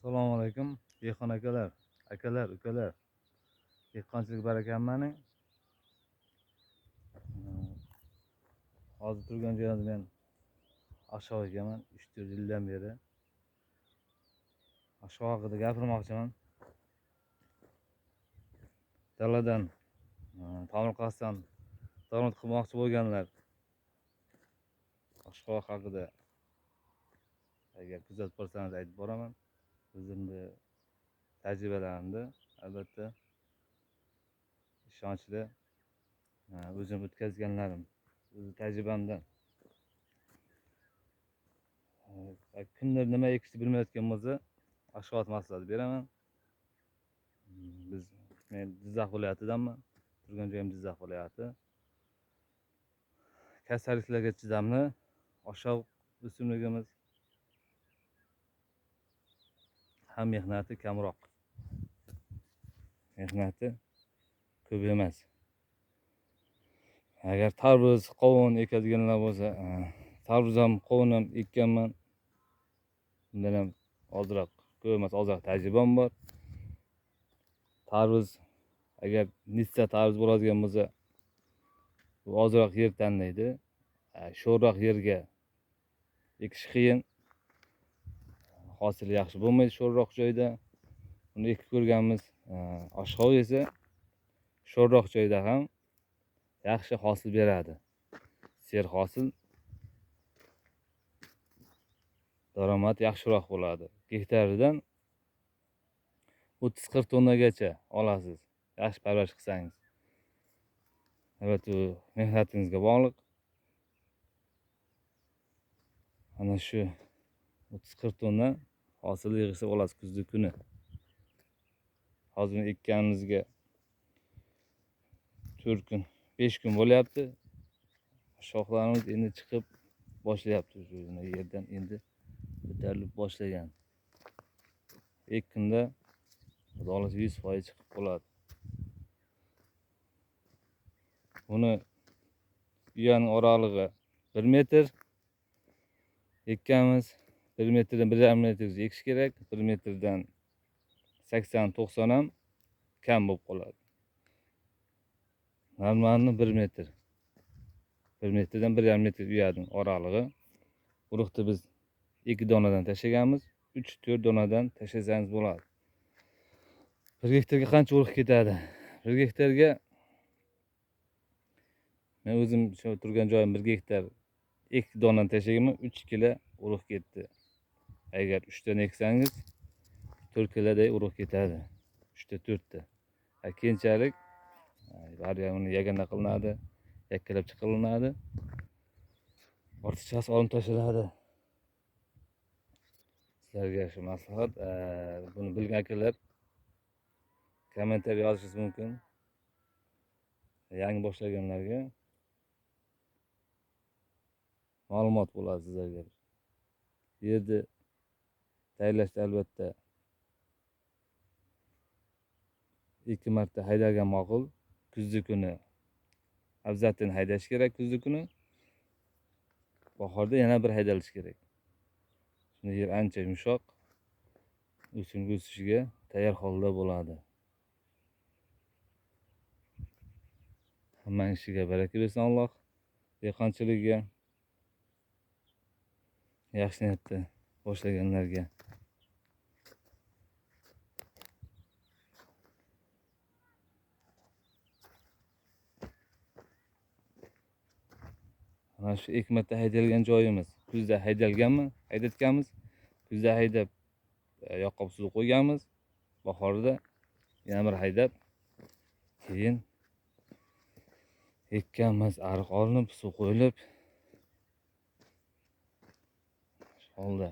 Assalomu alaykum. Dehqon akalar, ukalar. Dehqonchilik barakamani. Hozir turgan joyimda men ashyo ekaman. 3-4 yildan beri ashyo haqida gapirmoqchiman. Daladan tomir qasddan daromad qilmoqchi bo'lganlar ashyo haqida agar kuzatib borsangiz aytib boraman. O'zimni tajribalarimda albatta ishonchli o'zim o'tkazganlarim, o'z tajribamdan. Kimdir nima ekishni bilmayotgan bo'lsa, ashyo maslahat beraman. Men Jizzax viloyatidanman. Turgan joyim Jizzax viloyati. Kasalliklarga chidamli ashyo o'simligimiz. Ham mehnati kamroq. Mehnati ko'p emas. Agar tarvuz, qovun ekadiganlar bo'lsa, tarvuz ham, qovun ham ekkanman. Bundan ham ozroq, ko'p emas, ozroq tajribam bor. Tarvuz, agar nitsa tarvuz bo'ladigan bo'lsa, bu ozroq yer tanlaydi. Sho'rroq yerga ekish qiyin. Hosil yaxshi bo'lmaydi sho'rroq joyda. Uni ekib ko'rganmiz. Ashyo esa sho'rroq joyda ham yaxshi hosil beradi. Ser hosil, daromad yaxshiroq bo'ladi. Gektaridan 30-40 tonnagacha olasiz. Yaxshi parvarish qilsangiz. Albatta, u mehnatingizga bog'liq. Ana shu 30-40 tonna hosil yig'ishsa olasiz kuzgi kuni. Hozir ekkanimizga 4 kun, 5 kun bo'lyapti. Shoxlarimiz endi chiqib boshlayapti. Shu yerdan endi ko'tarilib boshlagan. 2 kunda xudo xolasa 100% chiqib qoladi. Buni uyaning oralig'i 1 metr ekkamiz. 1 metrdan 1,5 metrgacha ekish kerak. 1 metrdan 80-90 ham kam bo'lib qoladi. Normali 1 metr. 1 metrdan 1,5 metr uyaning oralig'i. Urug'ni biz 2 donadan tashlaganmiz. 3-4 donadan tashlasangiz bo'ladi. 1 gektarga qancha urug' ketadi? 1 gektarga men o'zim shu turgan joyim 1 gektar 2 donadan tashlaganman, 3 kilo urug' ketdi. Agar 3 dan eksangiz 4 kiloday urug' ketadi. 3 ta 4 ta. Keyinchalik uni yagona qilinadi, yakkalab chiqariladi. Ortiqchasi olib tashlanadi. Sizlarga shu maslahat, buni bilgan akalar kommentariy yozishingiz mumkin. Yangi boshlaganlarga ma'lumot bo'ladi sizlarga. Yerni tayyorlashda albatta 2 marta haydagan ma'qul. Kuzgi kuni obязательно haydash kerak kuzgi kuni. Bahorda yana bir haydalish kerak. Shunda yer ancha yumshoq, o'simlik o'sishiga tayyor holda bo'ladi. Hammaning ishiga baraka bersin Alloh. Dehqonchilikga yaxshi niyatda boshlaganlarga. Mana shu 2 marta haydalgan joyimiz. Kuzda haydatganmiz. Kuzda haydab yoqqa suv qo'yganmiz. Bahorda yana bir haydab keyin ekkanmiz. Ariq olinib, suv qo'yilib. Holda